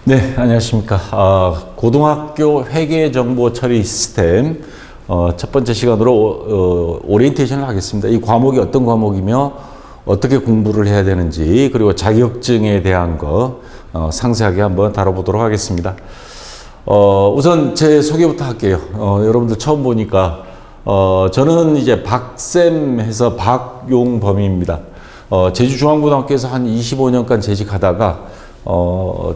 네, 안녕하십니까. 고등학교 회계 정보 처리 시스템 첫 번째 시간으로 오리엔테이션을 하겠습니다. 이 과목이 어떤 과목이며 어떻게 공부를 해야 되는지, 그리고 자격증에 대한 거 상세하게 한번 다뤄보도록 하겠습니다. 우선 제 소개부터 할게요. 여러분들 처음 보니까 저는 이제 박쌤 해서 박용범입니다. 제주중앙고등학교에서 한 25년간 재직하다가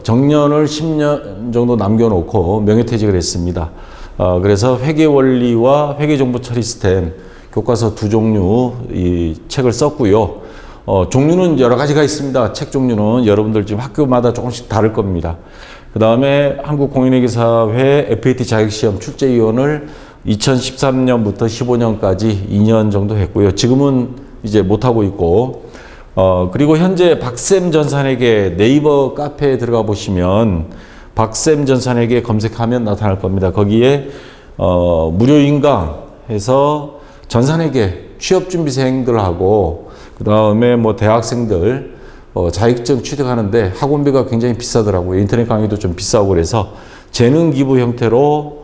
정년을 10년 정도 남겨놓고 명예퇴직을 했습니다. 그래서 회계원리와 회계정보처리 시스템 교과서 2종류 이 책을 썼고요. 종류는 여러 가지가 있습니다. 책 종류는 여러분들 지금 학교마다 조금씩 다를 겁니다. 그 다음에 한국공인회계사회 FAT 자격시험 출제위원을 2013년부터 15년까지 2년 정도 했고요. 지금은 이제 못하고 있고, 그리고 현재 박쌤 전산회계 네이버 카페에 들어가 보시면 박쌤 전산회계 검색하면 나타날 겁니다. 거기에 무료 인강해서 전산회계 취업준비생들하고 그 다음에 뭐 대학생들 자격증 취득하는데 학원비가 굉장히 비싸더라고요. 인터넷 강의도 좀 비싸고 그래서 재능 기부 형태로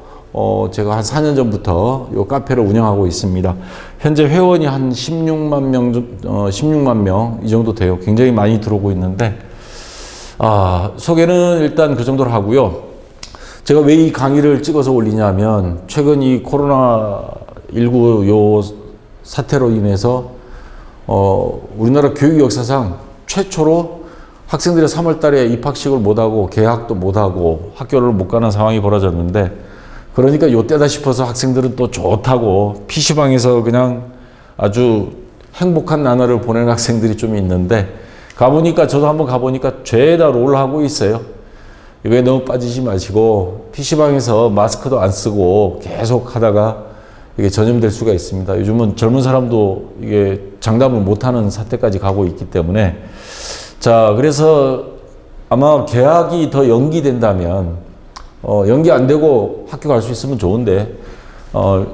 제가 한 4년 전부터 이 카페를 운영하고 있습니다. 현재 회원이 한 16만 명 이 정도 돼요. 굉장히 많이 들어오고 있는데, 소개는 일단 그 정도로 하고요. 제가 왜 이 강의를 찍어서 올리냐면, 최근 이 코로나19 요 사태로 인해서, 우리나라 교육 역사상 최초로 학생들이 3월 달에 입학식을 못하고, 개학도 못하고, 학교를 못 가는 상황이 벌어졌는데, 그러니까 요때다 싶어서 학생들은 또 좋다고 PC방에서 그냥 아주 행복한 나날을 보내는 학생들이 좀 있는데, 가보니까 저도 한번 가보니까 죄다 롤하고 있어요. 이거에 너무 빠지지 마시고 PC방에서 마스크도 안 쓰고 계속 하다가 이게 전염될 수가 있습니다. 요즘은 젊은 사람도 이게 장담을 못하는 사태까지 가고 있기 때문에, 자, 그래서 아마 개학이 더 연기된다면 연기 안 되고 학교 갈 수 있으면 좋은데,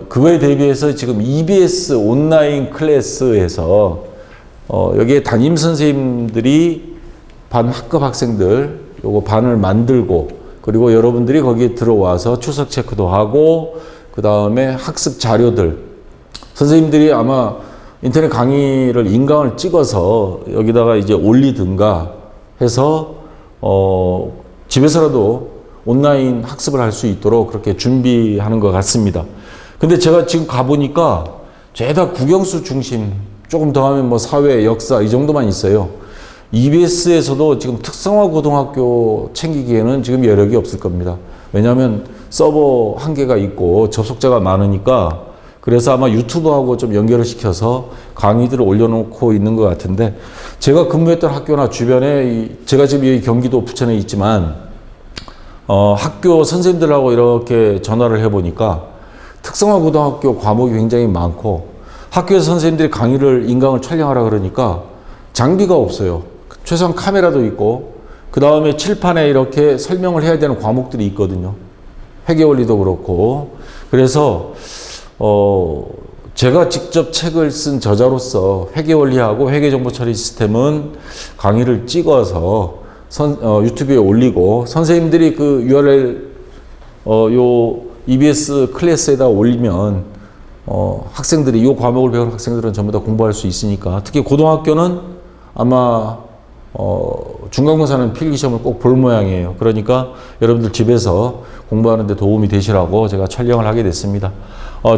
그거에 대비해서 지금 EBS 온라인 클래스에서, 여기에 담임 선생님들이 반 학급 학생들, 요거 반을 만들고, 그리고 여러분들이 거기에 들어와서 출석 체크도 하고, 그 다음에 학습 자료들, 선생님들이 아마 인터넷 강의를 인강을 찍어서 여기다가 이제 올리든가 해서, 집에서라도 온라인 학습을 할 수 있도록 그렇게 준비하는 것 같습니다. 근데 제가 지금 가보니까 죄다 국영수 중심, 조금 더 하면 뭐 사회, 역사 이 정도만 있어요. EBS에서도 지금 특성화 고등학교 챙기기에는 지금 여력이 없을 겁니다. 왜냐하면 서버 한계가 있고 접속자가 많으니까, 그래서 아마 유튜브하고 좀 연결을 시켜서 강의들을 올려놓고 있는 것 같은데, 제가 근무했던 학교나 주변에, 제가 지금 여기 경기도 부천에 있지만 학교 선생님들하고 이렇게 전화를 해보니까 특성화 고등학교 과목이 굉장히 많고, 학교에서 선생님들이 강의를 인강을 촬영하라 그러니까 장비가 없어요. 최소한 카메라도 있고, 그 다음에 칠판에 이렇게 설명을 해야 되는 과목들이 있거든요. 회계원리도 그렇고. 그래서 제가 직접 책을 쓴 저자로서 회계원리하고 회계정보처리 시스템은 강의를 찍어서 유튜브에 올리고, 선생님들이 그 URL 요 EBS 클래스에다 올리면 학생들이, 이 과목을 배우는 학생들은 전부 다 공부할 수 있으니까, 특히 고등학교는 아마 중간고사는 필기시험을 꼭 볼 모양이에요. 그러니까 여러분들 집에서 공부하는 데 도움이 되시라고 제가 촬영을 하게 됐습니다.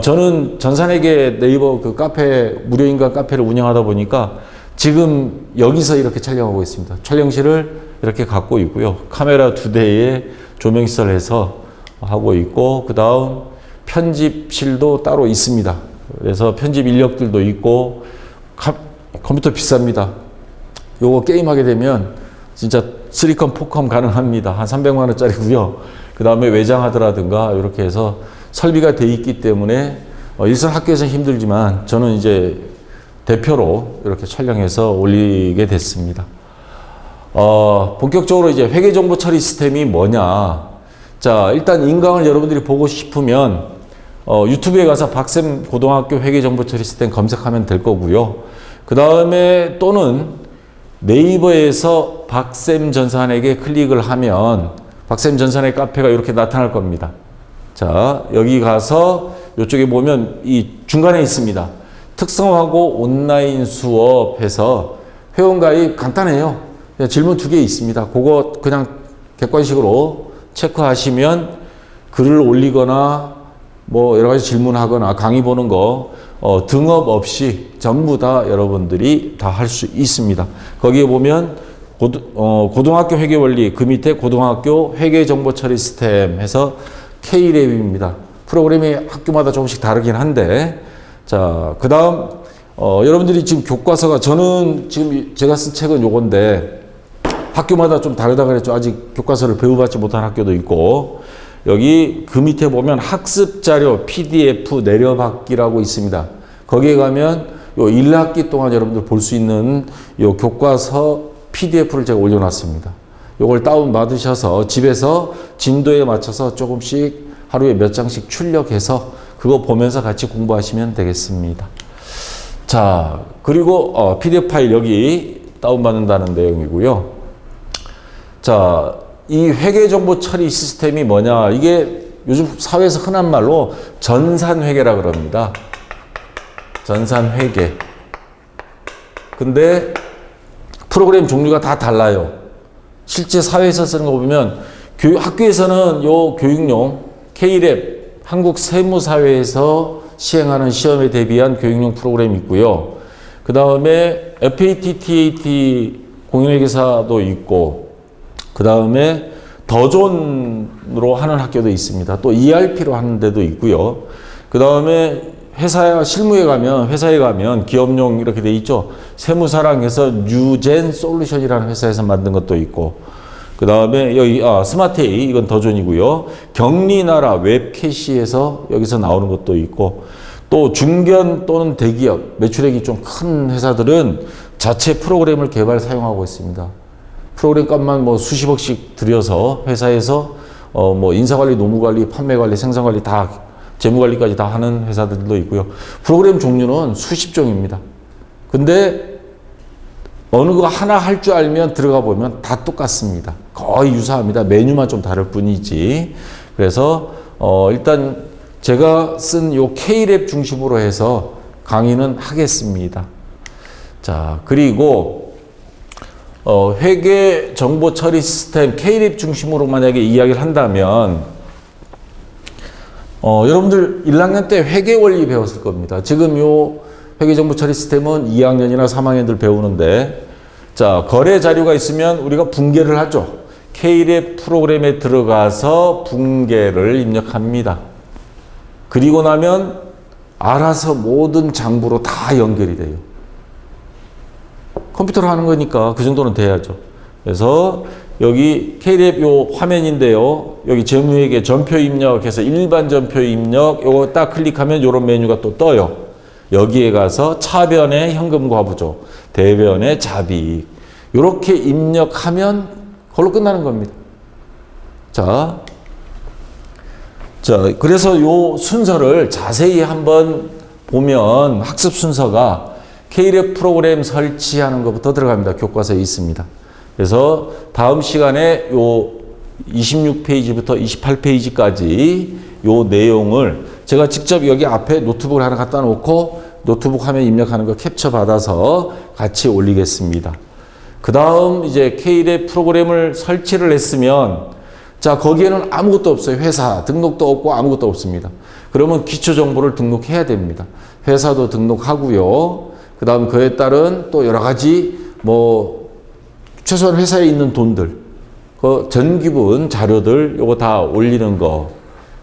저는 전산회계 네이버 그 카페, 무료 인강 카페를 운영하다 보니까 지금 여기서 이렇게 촬영하고 있습니다. 촬영실을 이렇게 갖고 있고요. 카메라 2대에 조명시설을 해서 하고 있고, 그 다음 편집실도 따로 있습니다. 그래서 편집 인력들도 있고, 컴퓨터 비쌉니다. 요거 게임하게 되면 진짜 3컴, 4컴 가능합니다. 한 300만 원짜리고요. 그 다음에 외장하드라든가 이렇게 해서 설비가 돼 있기 때문에 일선 학교에서는 힘들지만 저는 이제 대표로 이렇게 촬영해서 올리게 됐습니다. 본격적으로 이제 회계정보처리 시스템이 뭐냐. 자, 일단 인강을 여러분들이 보고 싶으면 유튜브에 가서 박쌤 고등학교 회계정보처리 시스템 검색하면 될 거고요. 그 다음에 또는 네이버에서 박쌤 전산에게 클릭을 하면 박쌤 전산의 카페가 이렇게 나타날 겁니다. 자, 여기 가서 이쪽에 보면 이 중간에 있습니다. 특성화고 온라인 수업해서 회원가입 간단해요. 그냥 질문 2개 있습니다. 그거 그냥 객관식으로 체크하시면 글을 올리거나 뭐 여러 가지 질문하거나 강의 보는 거 등업 없이 전부 다 여러분들이 다 할 수 있습니다. 거기에 보면 고등학교 회계 원리, 그 밑에 고등학교 회계 정보 처리 시스템 해서 K랩입니다. 프로그램이 학교마다 조금씩 다르긴 한데, 자, 그 다음, 여러분들이 지금 교과서가, 저는 지금 제가 쓴 책은 요건데, 학교마다 좀 다르다 그랬죠. 아직 교과서를 배워받지 못한 학교도 있고, 여기 그 밑에 보면 학습 자료 PDF 내려받기라고 있습니다. 거기에 가면 요 1학기 동안 여러분들 볼 수 있는 요 교과서 PDF를 제가 올려놨습니다. 요걸 다운 받으셔서 집에서 진도에 맞춰서 조금씩 하루에 몇 장씩 출력해서 그거 보면서 같이 공부하시면 되겠습니다. 자, 그리고 PDF 파일 여기 다운받는다는 내용이고요. 자, 이 회계정보 처리 시스템이 뭐냐, 이게 요즘 사회에서 흔한 말로 전산회계라 그럽니다. 전산회계. 근데 프로그램 종류가 다 달라요. 실제 사회에서 쓰는 거 보면 학교에서는 요 교육용 K랩 한국세무사회에서 시행하는 시험에 대비한 교육용 프로그램이 있고요. 그 다음에 FAT, TAT 공인회계사도 있고, 그 다음에 더존으로 하는 학교도 있습니다. 또 ERP로 하는 데도 있고요. 그 다음에 회사에 가면 기업용 이렇게 돼 있죠. 세무사랑 해서 뉴젠 솔루션이라는 회사에서 만든 것도 있고, 그 다음에 여기 스마트에이, 이건 더존이고요. 경리나라 웹캐시에서 여기서 나오는 것도 있고, 또 중견 또는 대기업, 매출액이 좀 큰 회사들은 자체 프로그램을 개발 사용하고 있습니다. 프로그램 값만 뭐 수십억씩 들여서 회사에서 뭐 인사관리, 노무관리, 판매관리, 생산관리 다, 재무관리까지 다 하는 회사들도 있고요. 프로그램 종류는 수십 종입니다. 근데 어느 거 하나 할 줄 알면 들어가 보면 다 똑같습니다. 거의 유사합니다. 메뉴만 좀 다를 뿐이지. 그래서 일단 제가 쓴 요 K랩 중심으로 해서 강의는 하겠습니다. 자, 그리고 회계 정보 처리 시스템 K랩 중심으로 만약에 이야기를 한다면 여러분들 1학년 때 회계 원리 배웠을 겁니다. 지금 요 회계 정보 처리 시스템은 2학년이나 3학년들 배우는데, 자, 거래 자료가 있으면 우리가 붕괴를 하죠. K랩 프로그램에 들어가서 붕괴를 입력합니다. 그리고 나면 알아서 모든 장부로 다 연결이 돼요. 컴퓨터로 하는 거니까 그 정도는 돼야죠. 그래서 여기 K랩 요 화면인데요. 여기 재무회계 전표 입력해서 일반 전표 입력, 요거 딱 클릭하면 요런 메뉴가 또 떠요. 여기에 가서 차변의 현금 과부조, 대변의 자비익, 요렇게 입력하면 그걸로 끝나는 겁니다. 자, 그래서 요 순서를 자세히 한번 보면 학습 순서가 K랩 프로그램 설치하는 것부터 들어갑니다. 교과서에 있습니다. 그래서 다음 시간에 요 26페이지부터 28페이지까지 요 내용을 제가 직접 여기 앞에 노트북을 하나 갖다 놓고 노트북 화면 입력하는 거 캡처 받아서 같이 올리겠습니다. 그 다음 이제 K랩 프로그램을 설치를 했으면, 자, 거기에는 아무것도 없어요. 회사 등록도 없고 아무것도 없습니다. 그러면 기초 정보를 등록해야 됩니다. 회사도 등록하고요. 그 다음 그에 따른 또 여러 가지 뭐 최소한 회사에 있는 돈들, 그 전기분 자료들 요거 다 올리는 거,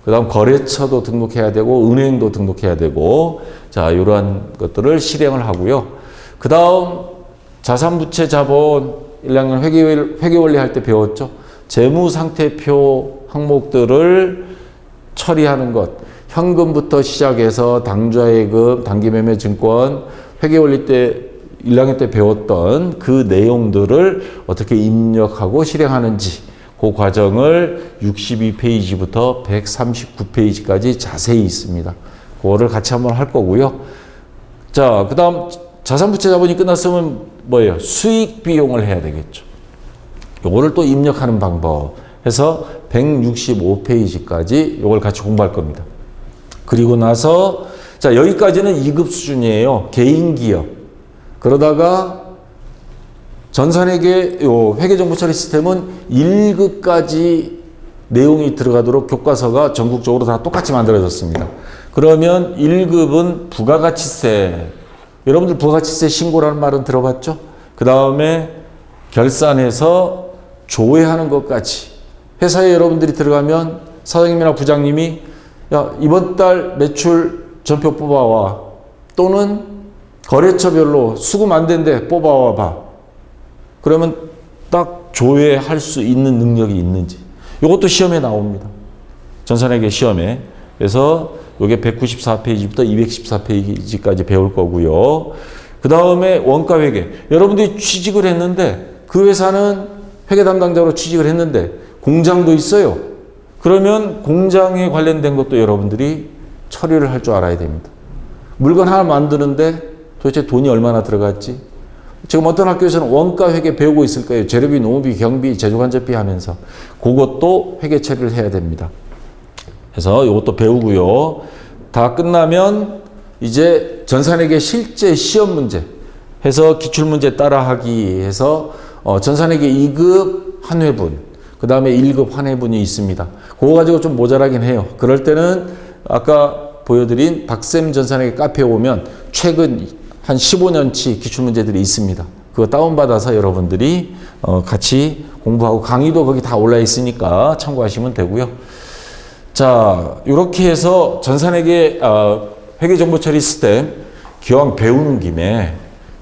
그 다음 거래처도 등록해야 되고 은행도 등록해야 되고, 자, 이러한 것들을 실행을 하고요. 그 다음 자산부채 자본 1학년 회계원리 할 때 배웠죠. 재무상태표 항목들을 처리하는 것, 현금부터 시작해서 당좌예금, 단기매매증권, 회계원리 때 1학년 때 배웠던 그 내용들을 어떻게 입력하고 실행하는지 그 과정을 62페이지부터 139페이지까지 자세히 있습니다. 그거를 같이 한번 할 거고요. 자, 그 다음 자산부채 자본이 끝났으면 뭐예요? 수익 비용을 해야 되겠죠. 요거를 또 입력하는 방법 해서 165페이지까지 이걸 같이 공부할 겁니다. 그리고 나서 자, 여기까지는 2급 수준이에요. 개인 기업. 그러다가 전산회계 요 회계정보처리 시스템은 1급까지 내용이 들어가도록 교과서가 전국적으로 다 똑같이 만들어졌습니다. 그러면 1급은 부가가치세. 여러분들 부가가치세 신고라는 말은 들어봤죠? 그 다음에 결산해서 조회하는 것까지. 회사에 여러분들이 들어가면 사장님이나 부장님이 야, 이번 달 매출 전표 뽑아와. 또는 거래처별로 수급 안 된대 뽑아와 봐. 그러면 딱 조회할 수 있는 능력이 있는지. 이것도 시험에 나옵니다. 전산회계 시험에. 그래서 이게 194페이지부터 214페이지까지 배울 거고요. 그 다음에 원가회계. 여러분들이 취직을 했는데 그 회사는 회계 담당자로 취직을 했는데 공장도 있어요. 그러면 공장에 관련된 것도 여러분들이 처리를 할 줄 알아야 됩니다. 물건 하나 만드는데 도대체 돈이 얼마나 들어갔지? 지금 어떤 학교에서는 원가회계 배우고 있을 거예요. 재료비, 노무비, 경비, 제조간접비 하면서. 그것도 회계 처리를 해야 됩니다. 그래서 이것도 배우고요. 다 끝나면 이제 전산회계 실제 시험 문제 해서 기출문제 따라하기 해서 전산회계 2급 한 회분, 그 다음에 1급 한 회분이 있습니다. 그거 가지고 좀 모자라긴 해요. 그럴 때는 아까 보여드린 박쌤 전산회계 카페에 오면 최근 한 15년치 기출문제들이 있습니다. 그거 다운받아서 여러분들이 같이 공부하고 강의도 거기 다 올라 있으니까 참고하시면 되고요. 자, 이렇게 해서 전산회계 회계정보처리 시스템 기왕 배우는 김에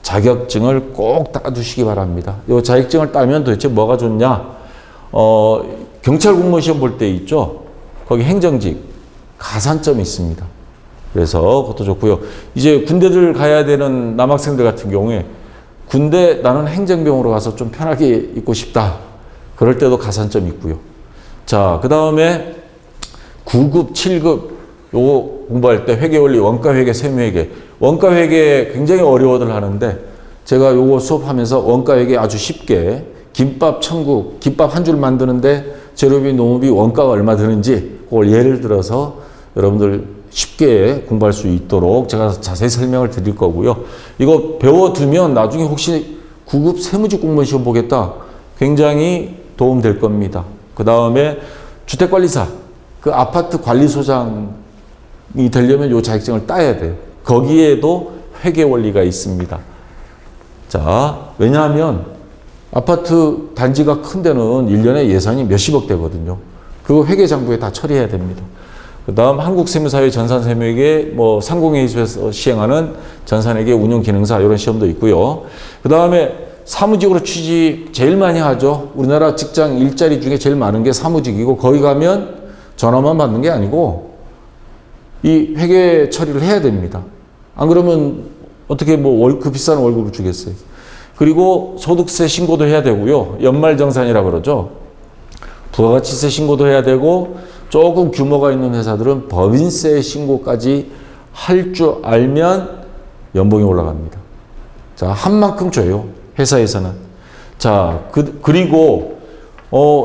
자격증을 꼭 따두시기 바랍니다. 이 자격증을 따면 도대체 뭐가 좋냐? 경찰 공무원 시험 볼 때 있죠? 거기 행정직 가산점이 있습니다. 그래서 그것도 좋고요. 이제 군대들 가야 되는 남학생들 같은 경우에 군대 나는 행정병으로 가서 좀 편하게 있고 싶다. 그럴 때도 가산점 있고요. 자, 그 다음에 9급, 7급 요거 공부할 때 회계원리, 원가회계, 세무회계. 원가회계 굉장히 어려워들 하는데 제가 요거 수업하면서 원가회계 아주 쉽게 김밥 천국, 김밥 한 줄 만드는데 재료비, 노무비, 원가가 얼마 드는지 그걸 예를 들어서 여러분들 쉽게 공부할 수 있도록 제가 자세히 설명을 드릴 거고요. 이거 배워두면 나중에 혹시 9급 세무직 공무원 시험 보겠다. 굉장히 도움 될 겁니다. 그 다음에 주택관리사, 그 아파트 관리소장이 되려면 이 자격증을 따야 돼요. 거기에도 회계원리가 있습니다. 자, 왜냐하면 아파트 단지가 큰 데는 1년에 예산이 몇십억 되거든요. 그거 회계장부에 다 처리해야 됩니다. 그 다음 한국세무사회 전산세무회계 상공회의소에서 시행하는 전산회계 운용기능사 이런 시험도 있고요. 그 다음에 사무직으로 취직 제일 많이 하죠. 우리나라 직장 일자리 중에 제일 많은 게 사무직이고 거기 가면 전화만 받는 게 아니고 이 회계 처리를 해야 됩니다. 안 그러면 어떻게 그 비싼 월급을 주겠어요. 그리고 소득세 신고도 해야 되고요. 연말정산이라고 그러죠. 부가가치세 신고도 해야 되고 조금 규모가 있는 회사들은 법인세 신고까지 할 줄 알면 연봉이 올라갑니다. 자, 한 만큼 줘요. 회사에서는. 자, 그리고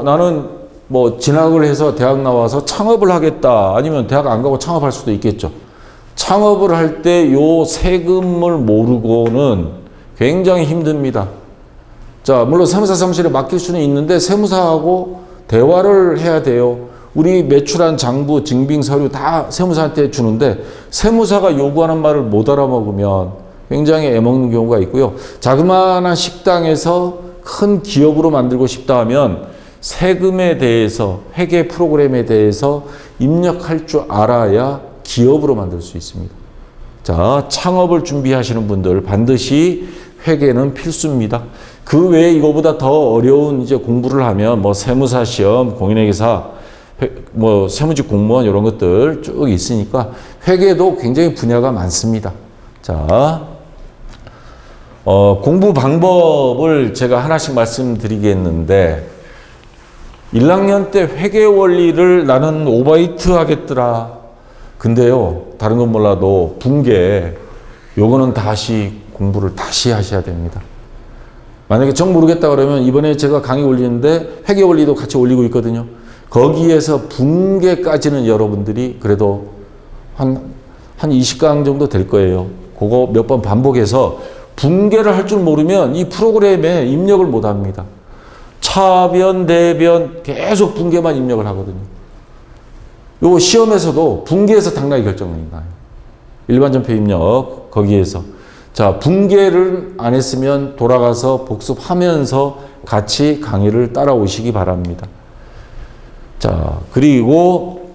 나는 진학을 해서 대학 나와서 창업을 하겠다. 아니면 대학 안 가고 창업할 수도 있겠죠. 창업을 할 때 요 세금을 모르고는 굉장히 힘듭니다. 자, 물론 세무사 사무실에 맡길 수는 있는데 세무사하고 대화를 해야 돼요. 우리 매출한 장부, 증빙 서류 다 세무사한테 주는데 세무사가 요구하는 말을 못 알아먹으면 굉장히 애먹는 경우가 있고요. 자그마한 식당에서 큰 기업으로 만들고 싶다 하면 세금에 대해서, 회계 프로그램에 대해서 입력할 줄 알아야 기업으로 만들 수 있습니다. 자, 창업을 준비하시는 분들 반드시 회계는 필수입니다. 그 외에 이거보다 더 어려운 이제 공부를 하면 세무사 시험, 공인회계사, 세무직 공무원 이런 것들 쭉 있으니까 회계도 굉장히 분야가 많습니다. 자, 공부 방법을 제가 하나씩 말씀드리겠는데 1학년 때 회계 원리를 나는 오바이트 하겠더라. 근데요, 다른 건 몰라도 분계 요거는 다시 공부를 다시 하셔야 됩니다. 만약에 정 모르겠다 그러면 이번에 제가 강의 올리는데 회계 원리도 같이 올리고 있거든요. 거기에서 붕괴까지는 여러분들이 그래도 한 20강 정도 될 거예요. 그거 몇 번 반복해서 붕괴를 할 줄 모르면 이 프로그램에 입력을 못 합니다. 차변, 대변 계속 붕괴만 입력을 하거든요. 요 시험에서도 붕괴에서 당락이 결정이 나요. 일반전표 입력 거기에서. 자, 붕괴를 안 했으면 돌아가서 복습하면서 같이 강의를 따라오시기 바랍니다. 자, 그리고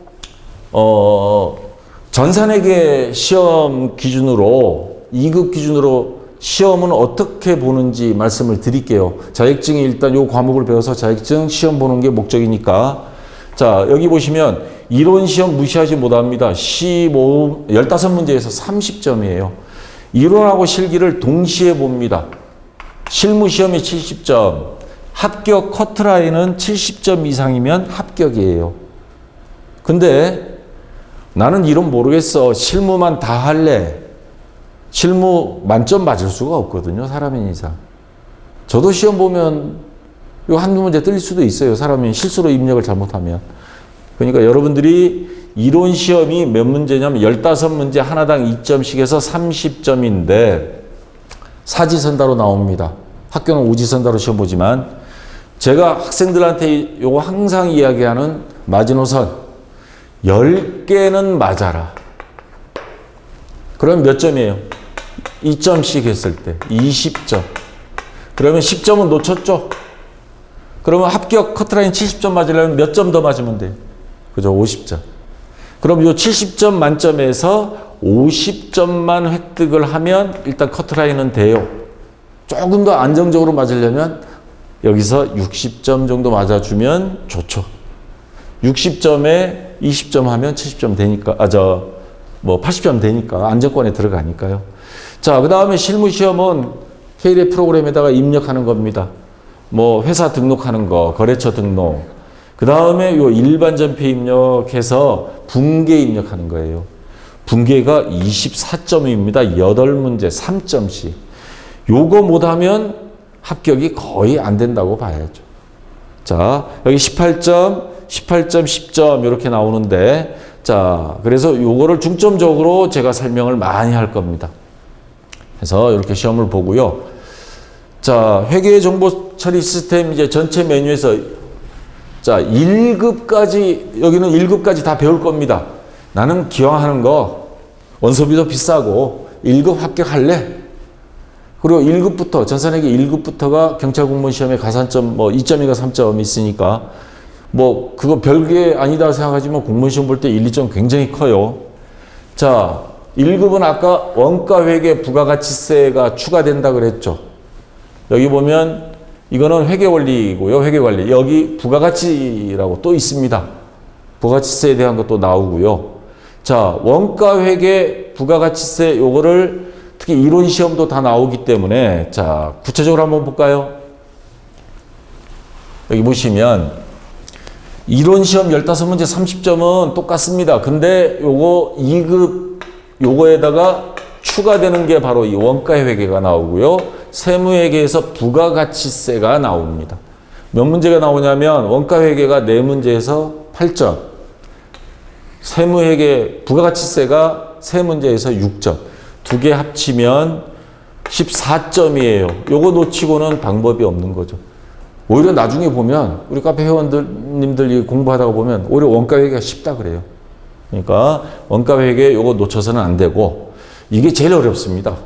전산회계 시험 기준으로 2급 기준으로 시험은 어떻게 보는지 말씀을 드릴게요. 자격증이 일단 요 과목을 배워서 자격증 시험 보는 게 목적이니까. 자, 여기 보시면 이론 시험 무시하지 못합니다. 15문제에서 30점이에요. 이론하고 실기를 동시에 봅니다. 실무 시험이 70점, 합격 커트라인은 70점 이상이면 합격이에요. 근데 나는 이론 모르겠어. 실무만 다 할래. 실무 만점 맞을 수가 없거든요. 사람인 이상. 저도 시험 보면 요 한두 문제 틀릴 수도 있어요. 사람이 실수로 입력을 잘못하면. 그러니까 여러분들이 이론 시험이 몇 문제냐면 15문제 하나당 2점씩 해서 30점인데 사지선다로 나옵니다. 학교는 오지선다로 시험 보지만 제가 학생들한테 요거 항상 이야기하는 마지노선 10개는 맞아라. 그럼 몇 점이에요? 2점씩 했을 때 20점. 그러면 10점은 놓쳤죠? 그러면 합격 커트라인 70점 맞으려면 몇 점 더 맞으면 돼요? 그죠? 50점. 그럼 요 70점 만점에서 50점만 획득을 하면 일단 커트라인은 돼요. 조금 더 안정적으로 맞으려면 여기서 60점 정도 맞아주면 좋죠. 60점에 20점 하면 70점 되니까, 80점 되니까, 안정권에 들어가니까요. 자, 그 다음에 실무시험은 K랩 프로그램에다가 입력하는 겁니다. 뭐, 회사 등록하는 거, 거래처 등록. 그 다음에 요 일반전표 입력해서 붕괴 입력하는 거예요. 붕괴가 24점입니다. 8문제 3점씩. 요거 못하면 합격이 거의 안 된다고 봐야죠. 자, 여기 18점, 10점 이렇게 나오는데, 자, 그래서 요거를 중점적으로 제가 설명을 많이 할 겁니다. 그래서 이렇게 시험을 보고요. 자, 회계 정보 처리 시스템 이제 전체 메뉴에서 자, 1급까지, 여기는 1급까지 다 배울 겁니다. 나는 기왕하는 거 원서비도 비싸고 1급 합격할래? 그리고 1급부터, 전산회계 1급부터가 경찰 공무원 시험에 가산점 2점인가 3점 있으니까 그거 별게 아니다 생각하지만 공무원 시험 볼 때 1, 2점 굉장히 커요. 자, 1급은 아까 원가회계 부가가치세가 추가된다 그랬죠. 여기 보면 이거는 회계원리고요. 회계관리. 여기 부가가치라고 또 있습니다. 부가가치세에 대한 것도 나오고요. 자, 원가회계 부가가치세 요거를 특히 이론 시험도 다 나오기 때문에 자, 구체적으로 한번 볼까요? 여기 보시면 이론 시험 15문제 30점은 똑같습니다. 근데 요거 2급 요거에다가 추가되는 게 바로 이 원가회계가 나오고요. 세무회계에서 부가가치세가 나옵니다. 몇 문제가 나오냐면 원가회계가 4문제에서 8점, 세무회계 부가가치세가 3문제에서 6점, 두 개 합치면 14점이에요. 요거 놓치고는 방법이 없는 거죠. 오히려 나중에 보면 우리 카페 회원님들이 공부하다가 보면 오히려 원가회계가 쉽다 그래요. 그러니까 원가회계 요거 놓쳐서는 안 되고 이게 제일 어렵습니다.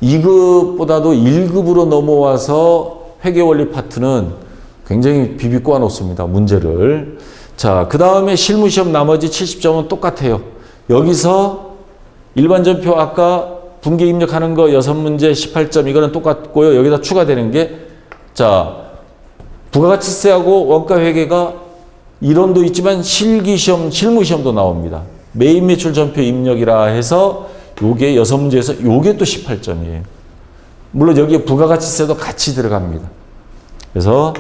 2급보다도 1급으로 넘어와서 회계원리 파트는 굉장히 비비꼬아 놓습니다. 문제를. 자, 그 다음에 실무시험 나머지 70점은 똑같아요. 여기서 일반전표 아까 분계 입력하는 거 6문제 18점 이거는 똑같고요. 여기다 추가되는 게 자, 부가가치세하고 원가회계가 이론도 있지만 실기시험, 실무시험도 나옵니다. 매입 매출 전표 입력이라 해서 요게 6문제에서 요게 또 18점이에요. 물론 여기에 부가가치세도 같이 들어갑니다. 그래서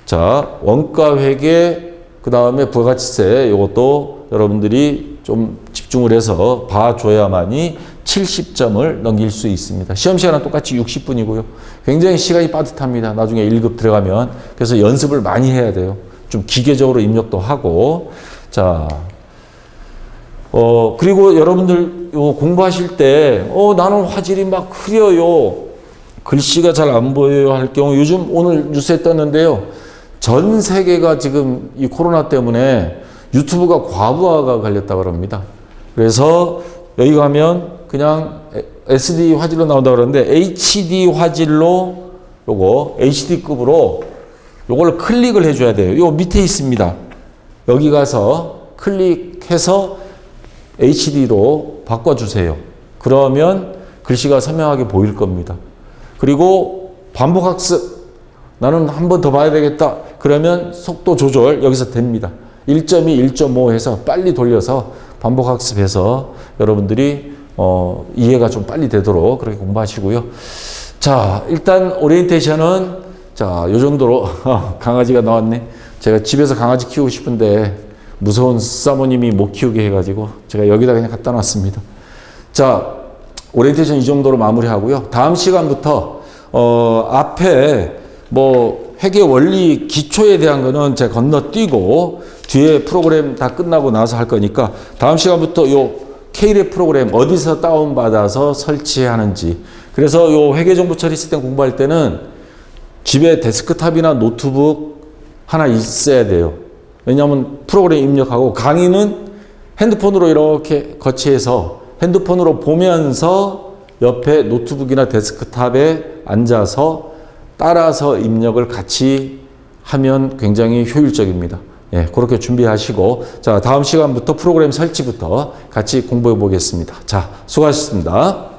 자, 원가회계 그 다음에 부가가치세 요것도 여러분들이 좀 집중을 해서 봐줘야만이 70점을 넘길 수 있습니다. 시험 시간은 똑같이 60분이고요. 굉장히 시간이 빠듯합니다. 나중에 1급 들어가면. 그래서 연습을 많이 해야 돼요. 좀 기계적으로 입력도 하고. 자, 그리고 여러분들 공부하실 때, 나는 화질이 막 흐려요. 글씨가 잘 안 보여요 할 경우, 요즘 오늘 뉴스에 떴는데요. 전 세계가 지금 이 코로나 때문에 유튜브가 과부하가 걸렸다고 합니다. 그래서 여기 가면 그냥 SD 화질로 나온다 그러는데 HD 화질로 요거 HD급으로 요걸 클릭을 해줘야 돼요. 요 밑에 있습니다. 여기 가서 클릭해서 HD로 바꿔주세요. 그러면 글씨가 선명하게 보일 겁니다. 그리고 반복학습, 나는 한 번 더 봐야 되겠다. 그러면 속도 조절 여기서 됩니다. 1.2, 1.5 해서 빨리 돌려서 반복학습해서 여러분들이 이해가 좀 빨리 되도록 그렇게 공부하시고요. 자, 일단 오리엔테이션은 자, 요 정도로 강아지가 나왔네. 제가 집에서 강아지 키우고 싶은데 무서운 사모님이 못 키우게 해가지고 제가 여기다 그냥 갖다 놨습니다. 자, 오리엔테이션 이 정도로 마무리하고요. 다음 시간부터 앞에 뭐 회계 원리 기초에 대한 거는 제가 건너뛰고 뒤에 프로그램 다 끝나고 나서 할 거니까 다음 시간부터 요 K랩 프로그램 어디서 다운받아서 설치하는지. 그래서 요 회계정보 처리 시스템 공부할 때는 집에 데스크탑이나 노트북 하나 있어야 돼요. 왜냐하면 프로그램 입력하고 강의는 핸드폰으로 이렇게 거치해서 핸드폰으로 보면서 옆에 노트북이나 데스크탑에 앉아서 따라서 입력을 같이 하면 굉장히 효율적입니다. 예, 그렇게 준비하시고, 자, 다음 시간부터 프로그램 설치부터 같이 공부해 보겠습니다. 자, 수고하셨습니다.